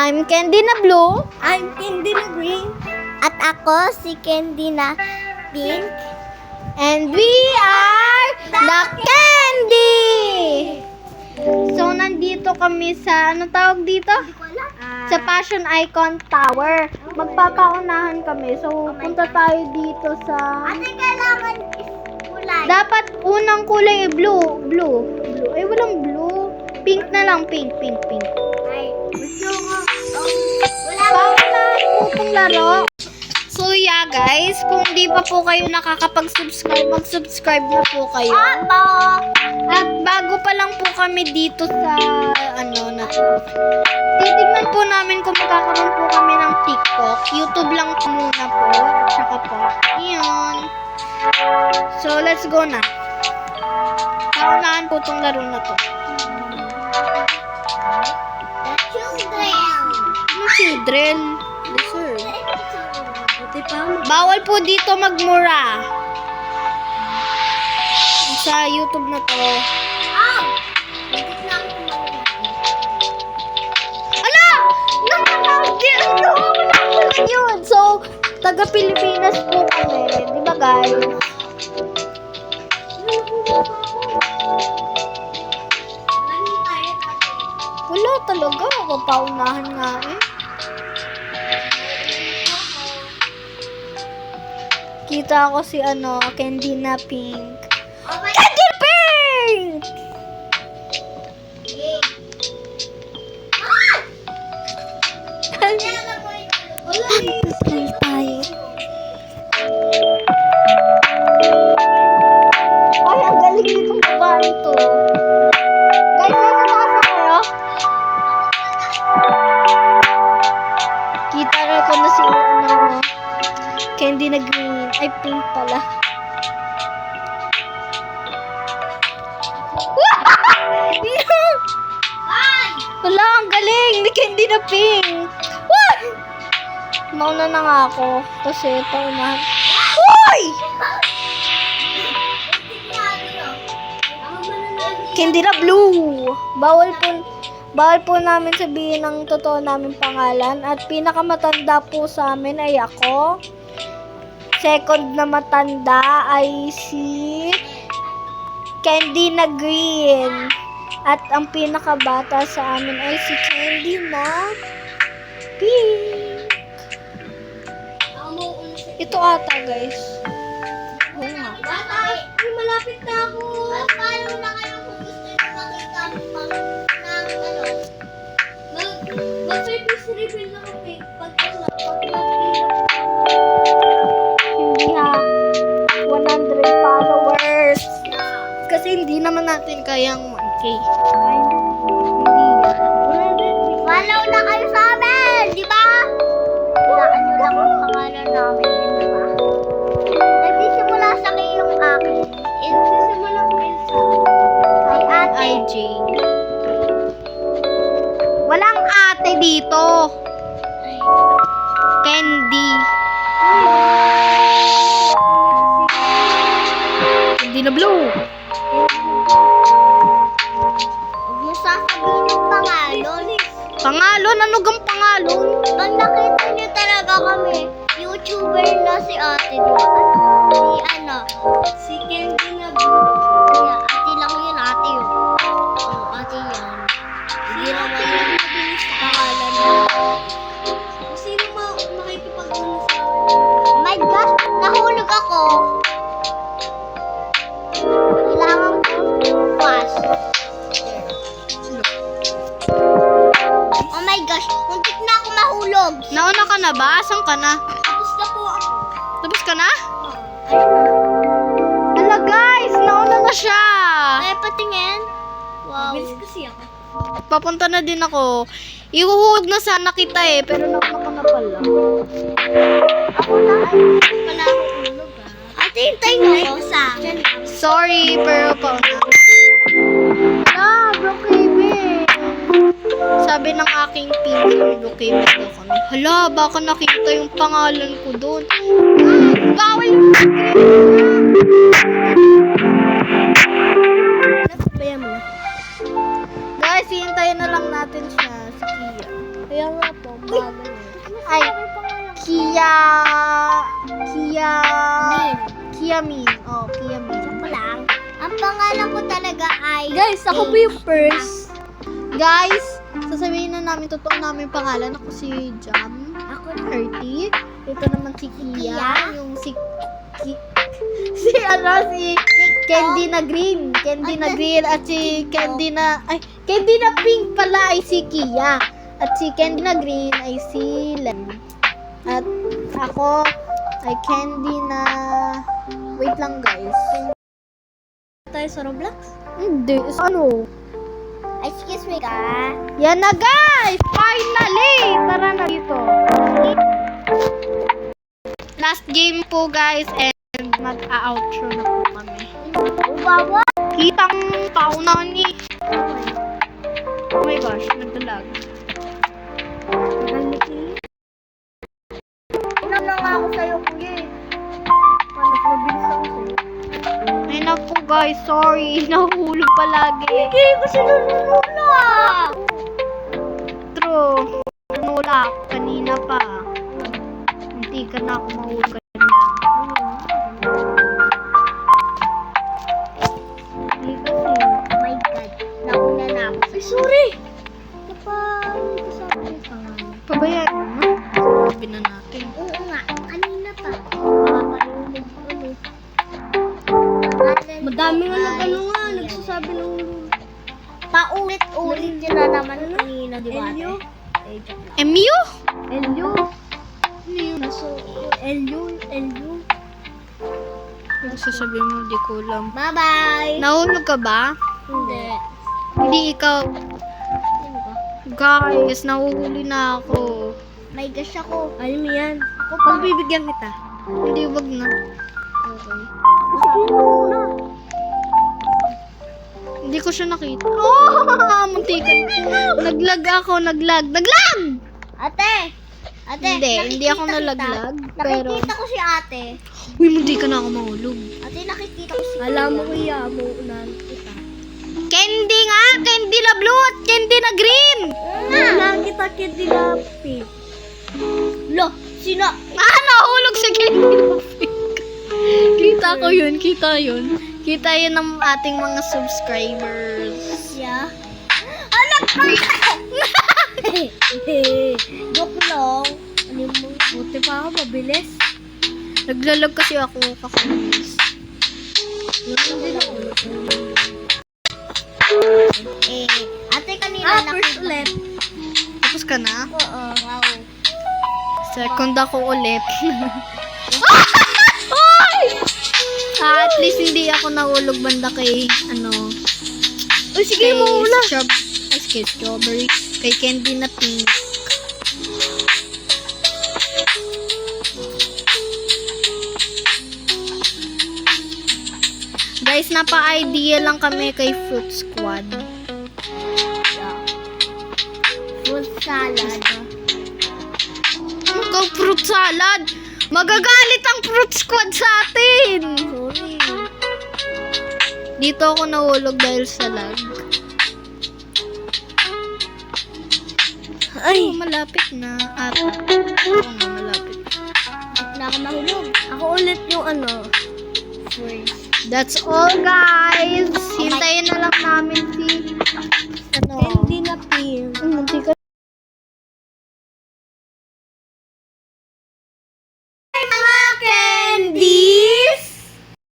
I'm Candy na Blue. I'm Candy na Green. At ako si Candy na Pink. And we are the Candy! So, nandito kami sa, ano tawag dito? Sa Fashion Icon Tower. Magpapaunahan kami. So, punta tayo dito sa... Ate, kailangan kulay. Dapat unang kulay blue. Blue. Ay, walang blue. Pink na lang. Pink. Ay, gusto ko. Wala Paunahan po itong laro. So, yeah, guys. Kung di pa po kayo nakakapag-subscribe, mag-subscribe na po kayo. Apo. At bago pa lang po kami dito sa, na to. Titignan po namin kung magkakaroon po kami ng TikTok. YouTube lang po muna po. At saka po. Yun. So, let's go na. Paunahan po itong laro na to. The children. Ano children? Yes, sir. Buti pa. Bawal po dito magmura. Sa YouTube na to. Oh! Hindi na ako kumain. Ala! Nakakawala yun. So, taga Pilipinas po kami. Di ba, guys? Wala talaga. Ako paunahan nga eh. Kita ko si Candy na Pink. Oh my Candy Pink! Play tayo. Ay, ang galing nitong babae to. Guys, nasa taas na kayo? Kita ko na si Candy na green. Ay, pink pala. Wala, ang galing. Ni Candy na pink. What? Mauna na nga ako. Kasi paunahan. Uy! Candy na blue. Bawal po namin sabihin ang totoo namin pangalan. At pinakamatanda po sa amin ay ako. Second na matanda ay si Candy na green. At ang pinakabata sa amin ay si Candy na pink. Ito ata, guys. Oo nga. Ay, malapit na ako. Paano na kayo kung gusto nyo makita Mag-service reveal na kami. Hindi ha. 100 followers. Kasi hindi naman natin kayang 1K. Ay, hindi yan. Follow na kayo sa amin, di ba? Hulaan nyo lang ang pangalan namin, di ba? Nagsisimula sa kayo yung akin. Nagsisimula ko sa kay ate. IG. Walang ate dito. Candy. Candy na blue. Huwag mo sasabihin yung pangalan. Pangalon? Ano gang pangalon? Pag nakita nyo talaga kami, YouTuber na si ate, di ba? Si Candy na Blue. Kaya, ate lang yun, ate yun. Oo, ate yan. Hindi naman yun pangalan mo. Sino makikipag-uno sa Oh my gosh, nahulog ako. Kailangan ko fast. Oh my gosh, muntik na ako mahulog. Nauna ka na ba? Asan ka na? Tapos na po ako. Tapos ka na? Ayun na. Hala guys, nauna na siya. Ay, patingin. Wow. Bilis kasi ako. Papunta na din ako. Ihuhulog na sana kita eh, pero nauna ka na pala. Ako na. Wala akong hulog Ate, hintayin mo ako sa akin. Sorry, pero pauna. Brookhaven. Sabi ng aking pink, Brookhaven daw kami. Hala, baka nakita yung pangalan ko doon. Bawal yung Kaya mo na. guys, hihintayin na lang natin siya, si Kia. Kaya nga po, bago ay, Kia Min. Oh, Kia Min. Ako lang. Ang pangalan ko talaga ay... Guys, ako po yung first. Guys, sasabihin na namin, totoo namin pangalan. Ako si Jam. Ako na. 30. Ito naman si Kia. Kia? Yung si Candy na green. Candy na green at si Candy na pink pala ay si Kia. At si Candy na green ay si Len. At ako ay Candy na... Wait lang guys. Tayo sa Roblox? Hindi. Ano? Excuse me ka. Yan na guys! Finally! Tara na dito. Last game po guys and mag-outro na po kami. Uwawa. Kitang paunahan ni... Oh my gosh, nagdalag. Inom na nga ako sa'yo, kuya eh. Paano ko mabilis ako sa'yo? Ay naku guys, sorry. Nahulog palagi. Hindi ko sinunula. True. Nula ako kanina pa. Hindi ka na ako mahulog kanina. Hindi kasi. Oh my God. Nauna na ako. Ay, sorry! Kapag kasama yung pangalan. Pabayaan mo. Sabi na natin. Oo nga. Kanina pa. Makakalulog ko ulit. Madami nga nag-ano nga, nagsasabi ng... Paulit-ulit yun na naman kanina, di ba? Elio? MU? Elio? Ano yun? Elio? Ano sasabihin mo? Di ko alam. Bye-bye! Nahulog ka ba? Hindi. Hindi ikaw. Sino ba? Guys, nahuhuli na ako. May gosh ako. Alam mo yan. Ako pa. Pagbibigyan kita. Hindi, wag na. Okay. Hindi ko siya nakita. Oh! Muntikan. Naglag ako, naglag. Naglag! Ate! Ate! Hindi ako nakikita nalaglag. kita. Pero, Nakikita ko si ate. uy, munti ka na ako mahulog. Ate, nakikita ko si Alam mo kuya, mo unahan kita. Candy nga! Candy na blue at candy na green! Unahan kita, Candy na pink. Lo! Sino? Nahulog sa candy na pink. Kita ko yun, kita yun. Kita yun ng ating mga subscribers. Siya? Anak pa! Joke lang. Ano mo? Buti pa ako, mabilis. Naglalag kasi ako kakainis. Hindi na ako. Ate, kanina First ulit. Tapos ka na? Oo. Wow. Second ako ulit. At least hindi ako nahulog banda kay, Uy, sige kay mo una. kay strawberry, kay candy na pink. Guys, napa-idea lang kami kay Fruit Squad. Fruit salad. Ano ka, fruit salad? Magagalit ang Fruit Squad sa atin! Sorry. Dito ako nahulog dahil sa lag. Ay! Oh, malapit na. Oo nga, malapit. Na ako mahulog. Ako ulit yung First. That's all, guys! Hintayin na lang namin si... Candy na pink. Munti